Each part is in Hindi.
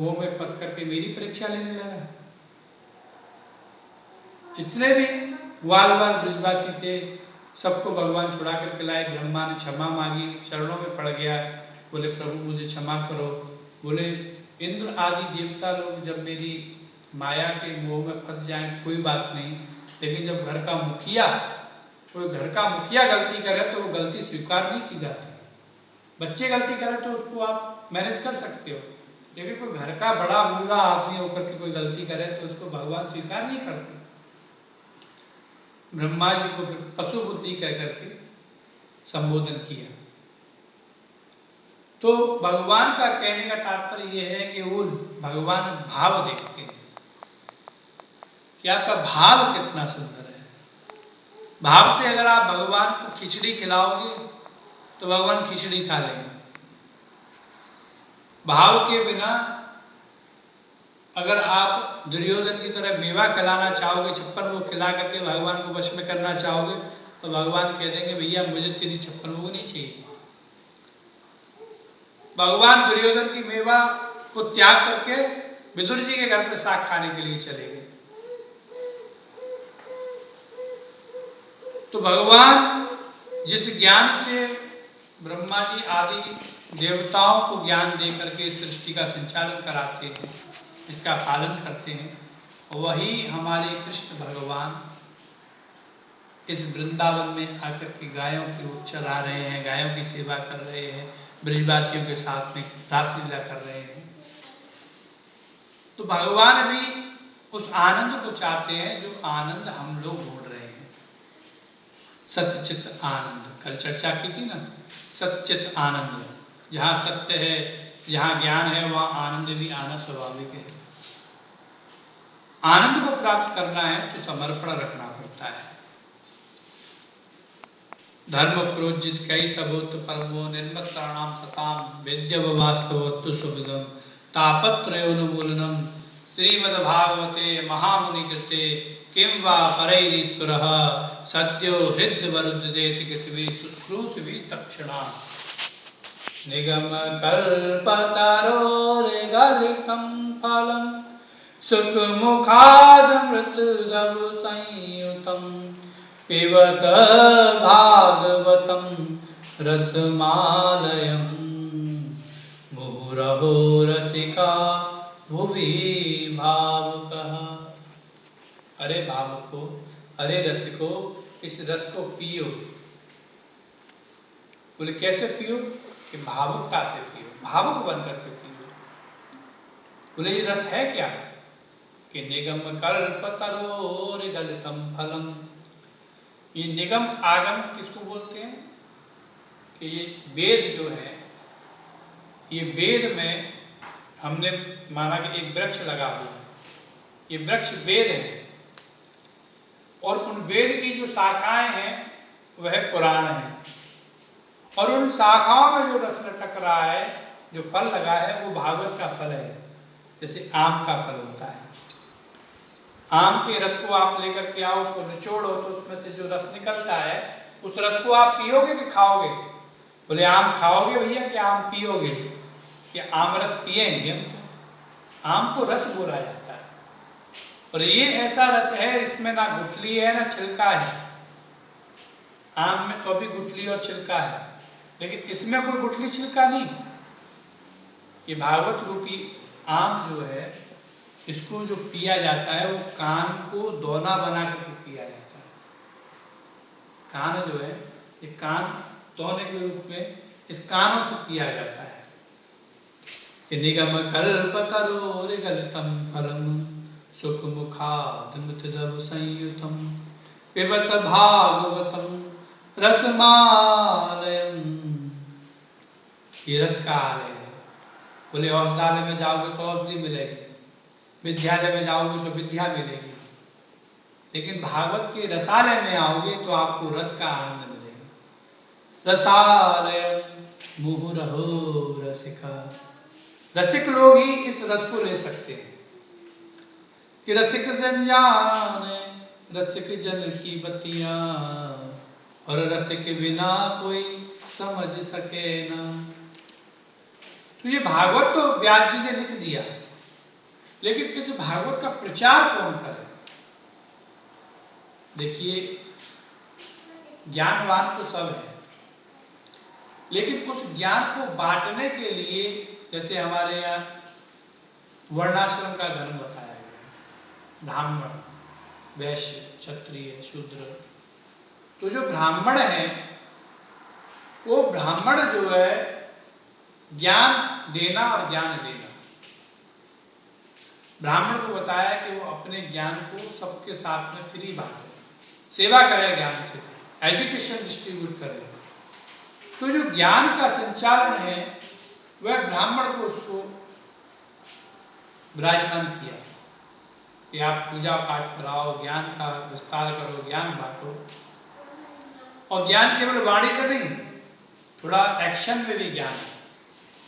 वो में फंस करके मेरी परीक्षा लेने लगा। जितने भी ग्वाल ब्रजवासी थे सबको भगवान छुड़ा करके लाए। ब्रह्मा ने क्षमा मांगी, चरणों में पड़ गया, बोले प्रभु मुझे क्षमा करो। बोले इंद्र आदि देवता लोग जब मेरी माया के मोह में फंस जाएं तो कोई बात नहीं, लेकिन जब घर का मुखिया, कोई घर का मुखिया गलती करे तो वो गलती स्वीकार नहीं की जाती। बच्चे गलती करे तो उसको आप मैनेज कर सकते हो, लेकिन कोई घर का बड़ा बूढ़ा आदमी होकर के कोई गलती करे तो उसको भगवान स्वीकार नहीं करते। ब्रह्मा जी को पशु बुद्धि कह करके संबोधन किया। तो भगवान का कहने का तात्पर्य यह है कि वो भगवान भाव देखते हैं कि आपका भाव कितना सुंदर है। भाव से अगर आप भगवान को खिचड़ी खिलाओगे तो भगवान खिचड़ी खा लेंगे। भाव के बिना अगर आप दुर्योधन की तरह मेवा खिलाना चाहोगे, 56 भोग खिला करके भगवान को वश में करना चाहोगे तो भगवान कह देंगे भैया मुझे तेरी 56 भोग नहीं चाहिए। भगवान दुर्योधन की मेवा को त्याग करके विदुर जी के घर पर साग खाने के लिए चले गए। तो भगवान जिस ज्ञान से ब्रह्मा जी आदि देवताओं को ज्ञान दे करके सृष्टि का संचालन कराते हैं, इसका पालन करते हैं, वही हमारे कृष्ण भगवान इस वृंदावन में आकर के गायों को चरा रहे हैं, गायों की सेवा कर रहे हैं, ब्रजवासियों के साथ में रासलीला कर रहे हैं। तो भगवान भी उस आनंद को चाहते हैं जो आनंद हम लोग ढूंढ रहे हैं, सत्यचित आनंद। कल चर्चा की थी ना, सत्यचित आनंद। जहाँ सत्य है, जहाँ ज्ञान है, वहाँ आनंद भी आना स्वाभाविक है। आनंद को प्राप्त करना है तो समर्पण रखना पड़ता है। धर्म प्रोजित कई तबोत परमो निर्मत्राणाम सताम वेद्य वास्तवस्तु सुविदम तापत्रयोन्मूलनम श्रीमद्भागवते महामुनि कृते किं वा परैरीश्वरः सद्यो हृद्यवरुध्यते कृत्वे शुश्रूषवी तक्षणा निगम कल्पतरोर्गलितं फलं सुखमुखादमृतद्रव संयुतं पिबत भागवतं रसमालयं मुहुरहो रसिका भुवि भावुकः। अरे भावुको, अरे रसिको, इस रस को पियो। बोले कैसे पियो? कि भावुकता से पियो, भावुक बनकर के पियो। बोले ये रस है क्या? कि निगम कल्पतरोर्गलितं फलम। ये निगम आगम किसको बोलते हैं? कि ये वेद जो है, ये वेद में हमने माना कि एक वृक्ष लगा हुआ है, ये वृक्ष वेद है, और उन वेद की जो शाखाएं हैं वह पुराण है, और उन शाखाओं में जो रस लटक रहा है, जो फल लगा है, वो भागवत का फल है। जैसे आम का फल होता है, आम के रस को आप लेकर के आओ, उसको निचोड़ो तो उसमें से जो रस निकलता है, उस रस को आप पियोगे कि खाओगे? बोले आम खाओगे भैया कि आम पियोगे? कि आम रस पिएंगे हम तो। आम को रस बोला जाता है, और ये ऐसा रस है इसमें ना गुठली है ना छिलका है। आम में तो भी गुठली और छिलका है, लेकिन इसमें कोई गुठली छिलका नहीं। ये भागवत रूपी आम जो है, इसको जो पिया जाता है वो कान को दोना बना करके पिया जाता है। कान जो है, ये कान दोने के रूप में इस कानों से पिया जाता है। निगम कल्पतरोर्गलितं फलं सुखमुखादमृतद्रव संयुतं पिबत भागवतं रसमालयं। ये रस का आलय है। बोले औषधालय में जाओगे तो औषधि मिलेगी, विद्यालय में जाओगे तो विद्या मिलेगी, लेकिन भागवत के रसालय में आओगे तो आपको रस का आनंद मिलेगा। रसालय मुहुरहो रसिका। रसिक लोग ही इस रस को ले सकते हैं। कि रसिक जन जाने रसिक जन की बतियां, और रसिक बिना कोई समझ सके ना। तो ये भागवत तो व्यास जी ने लिख दिया, लेकिन इस भागवत का प्रचार कौन करे? देखिए, ज्ञानवान तो सब है, लेकिन उस ज्ञान को बांटने के लिए, जैसे हमारे यहाँ वर्णाश्रम का धर्म बताया गया, ब्राह्मण, वैश्य, क्षत्रिय, शूद्र। तो जो ब्राह्मण है, वो ब्राह्मण जो है ज्ञान देना और ज्ञान लेना। ब्राह्मण को बताया कि वो अपने ज्ञान को सबके साथ में फ्री बांटे, सेवा करे, ज्ञान से एजुकेशन डिस्ट्रीब्यूट करे। तो जो ज्ञान का संचालन है वह ब्राह्मण को उसको विराजमान किया कि आप पूजा पाठ कराओ, ज्ञान का विस्तार करो, ज्ञान बांटो। और ज्ञान केवल वाणी से नहीं, थोड़ा एक्शन में भी ज्ञान है,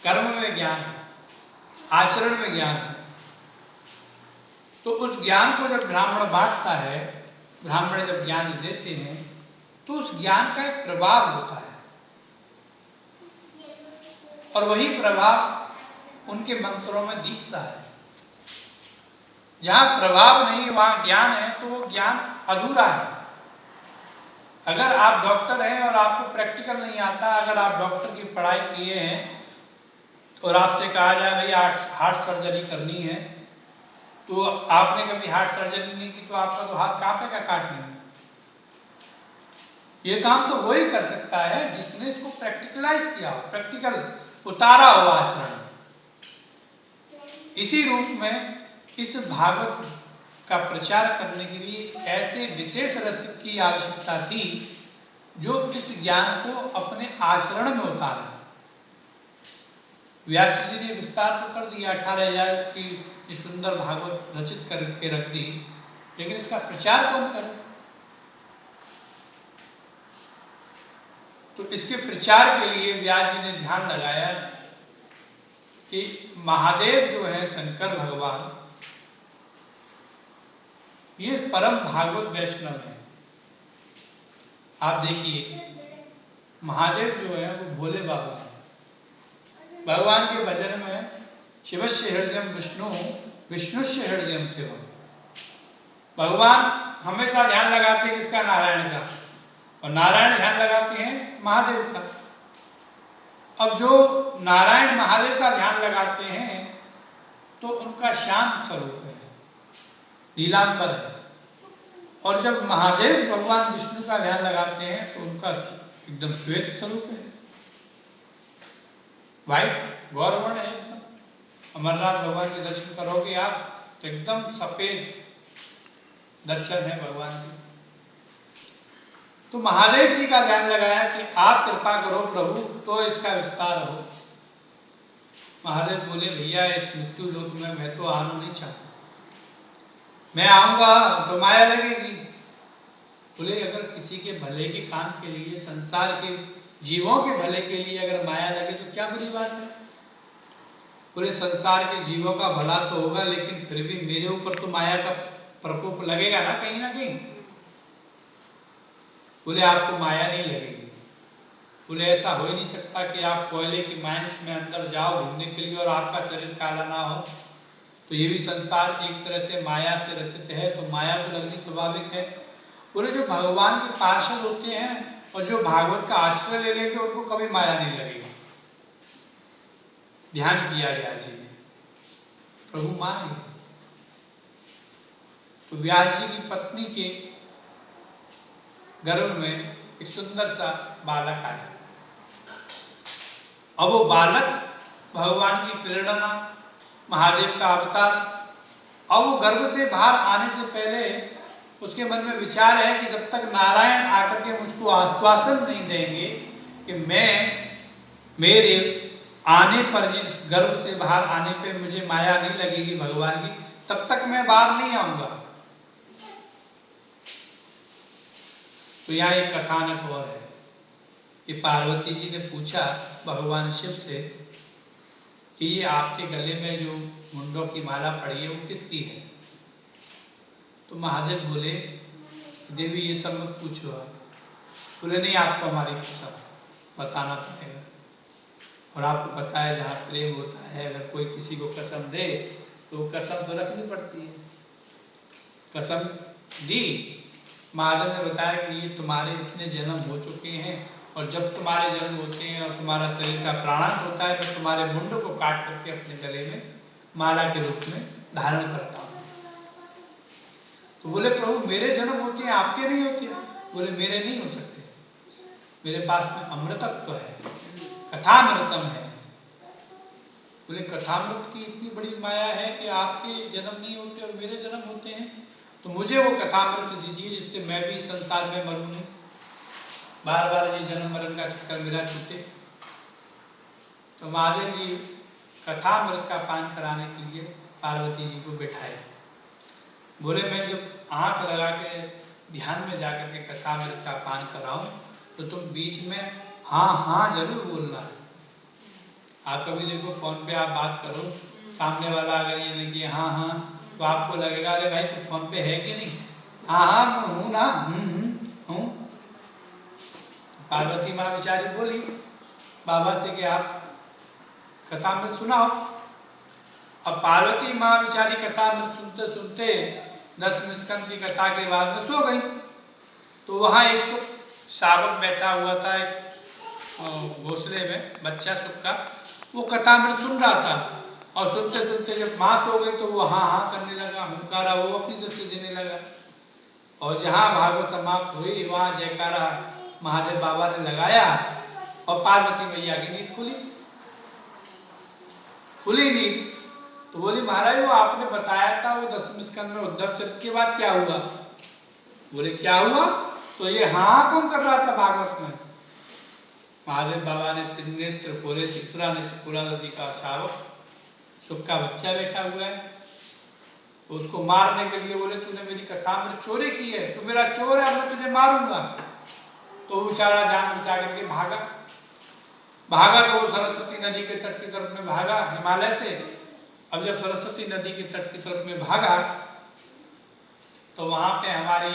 कर्म में ज्ञान है, आचरण में ज्ञान है। तो उस ज्ञान को जब ब्राह्मण बांटता है, ब्राह्मण जब ज्ञान देते हैं, तो उस ज्ञान का एक प्रभाव होता है, और वही प्रभाव उनके मंत्रों में दिखता है। जहां प्रभाव नहीं वहां ज्ञान है, तो वो ज्ञान अधूरा है। अगर आप डॉक्टर हैं और आपको प्रैक्टिकल नहीं आता, अगर आप डॉक्टर की पढ़ाई किए हैं और आपसे कहा जाए भाई हार्ट सर्जरी करनी है, तो आपने कभी हार्ट सर्जरी नहीं की, तो आपका तो हाथ कांपेगा काटने में। ये काम तो वही कर सकता है जिसने इसको प्रैक्टिकलाइज किया हो, प्रैक्टिकल उतारा हो आचरण। इसी रूप में इस भागवत का प्रचार करने के लिए ऐसे विशेष रस की आवश्यकता थी जो इस ज्ञान को अपने आचरण में उतारे। व्यास जी ने विस्तार तो कर दिया, 18,000 की सुंदर भागवत रचित करके रख दी, लेकिन इसका प्रचार कौन करे? तो इसके प्रचार के लिए व्यास जी ने ध्यान लगाया कि महादेव जो है शंकर भगवान, ये परम भागवत वैष्णव है। आप देखिए, महादेव जो है वो भोले बाबा है। भगवान के भजन में शिवस्य हृदयम विष्णु, विष्णुस्य हृदयम शिवम। भगवान हमेशा ध्यान लगाते हैं किसका? नारायण का, और नारायण ध्यान लगाते हैं महादेव का। अब जो नारायण महादेव का ध्यान लगाते हैं तो उनका श्याम स्वरूप है, नीलांबर है, और जब महादेव भगवान विष्णु का ध्यान लगाते हैं तो उनका एकदम श्वेत स्वरूप है, व्हाइट गौरवर्ण है एकदम। अमरनाथ भगवान के दर्शन करोगे आप तो एकदम सफेद दर्शन है भगवान के। तो महादेव जी का ध्यान लगाया कि आप कृपा करो प्रभु, तो इसका विस्तार हो। महादेव बोले, भैया इस मृत्यु लोक में मैं तो आना नहीं चाहता, मैं आऊंगा तो माया लगेगी। बोले, अगर किसी के भले के काम के लिए, संसार के जीवों के भले के लिए अगर माया लगे तो क्या बुरी बात है? बोले, संसार के जीवों का भला तो होगा, लेकिन फिर भी मेरे ऊपर तो माया का प्रकोप लगेगा ना कहीं। बोले, आपको माया नहीं लगेगी। बोले, ऐसा हो ही नहीं सकता कि आप कोयले की माइंस में अंदर जाओ घूमने के लिए और आपका शरीर काला ना हो। तो ये भी संसार एक तरह से माया से रचित है, तो माया तो लगनी स्वाभाविक है। बोले, जो भगवान के पार्षद होते हैं और जो भागवत का आश्रय ले लेंगे उनको कभी माया नहीं लगेगी। ध्यान किया व्यास जी ने, प्रभु मान गए। तो व्यास जी की पत्नी के गर्भ में एक सुंदर सा बालक आया। अब वो बालक भगवान की प्रेरणा, महादेव का अवतार। अब वो गर्भ से बाहर आने से पहले उसके मन में विचार है कि जब तक नारायण आकर के मुझको आश्वासन नहीं देंगे कि मेरे आने पर, जिस गर्भ से बाहर आने पे मुझे माया नहीं लगेगी भगवान की, तब तक मैं बाहर नहीं आऊंगा। तो यहाँ एक कथानक और है कि पार्वती जी ने पूछा भगवान शिव से कि ये आपके गले में जो मुंडों की माला पड़ी है वो किसकी है? तो महादेव बोले, देवी ये सब मत पूछो आप। बोले, नहीं, आपको हमारी कसम बताना पड़ेगा। और आपको पता है जहाँ प्रेम होता है, अगर कोई किसी को कसम दे तो कसम तो रखनी पड़ती है। कसम दी, महादेव ने बताया कि ये तुम्हारे इतने जन्म हो चुके हैं और जब तुम्हारे जन्म होते हैं और तुम्हारा शरीर का प्राणांत होता है मैं तुम्हारे मुंड को काट करके अपने गले में माला के रूप में धारण करता हूँ। तो बोले प्रभु मेरे जन्म होते हैं आपके नहीं होते? बोले मेरे नहीं हो सकते, मेरे पास में अमृतत्व है, कथामृतम है। बोले कथामृत की इतनी बड़ी माया है कि आपके जन्म नहीं होते और मेरे जन्म होते हैं, तो मुझे वो कथामृत दीजिए जिससे मैं भी संसार में मरूं नहीं, बार बार ये जन्म मरण का चक्कर मेरा छूटे। तो महादेव जी कथामृत का पान कराने के लिए पार्वती जी को बैठाए। बोले मैं जब आंख लगा के ध्यान में जाकर के कथामृत का पान कराऊं तो तुम बीच में हाँ हाँ जरूर बोलना है। आप कभी देखो फोन पे आप बात करो, सामने वाला अगर ये नहीं कि हाँ हाँ तो आपको लगेगा अरे भाई तू फोन पे है कि नहीं? हाँ हाँ मैं हूँ ना, हूँ। पार्वती माँ बेचारी बोली बाबा से कि आप कथामृत सुनाओ। अब पार्वती माँ बेचारी कथामृत सुनते सुनते 10 स्कंद की कथा के बाद में सो गई। तो वहां एक शावक बैठा हुआ था एक घोंसले में, बच्चा सुख का, वो कथामृत सुन रहा था और सुनते सुनते जब माँ सो गई तो वो हाँ हाँ करने लगा, हुंकारा वो अपनी तरफ से देने लगा। और जहां भागवत समाप्त हुई वहां जयकारा महादेव बाबा ने लगाया और पार्वती मैया की नींद खुली नींद। तो बोली महाराज वो आपने बताया था वो 10वें स्कंद में उद्धव चरित्र के बाद क्या हुआ? बोले क्या हुआ? तो ये हाँ कौन कर रहा था भागवत में? महादेव बाबा ने 3 नेत्र खोले, तीसरा नेत्र खोला नदी का शावक सुख का बच्चा बैठा हुआ है, तो उसको मारने के लिए बोले तूने मेरी कथामृत चोरी की है, तू मेरा चोर है, मैं तुझे मारूंगा। तो बेचारा जान बचा करके भागा तो वो सरस्वती नदी के तट की तरफ में भागा हिमालय से। अब जब सरस्वती नदी के तट की तरफ में भागा तो वहां पे हमारी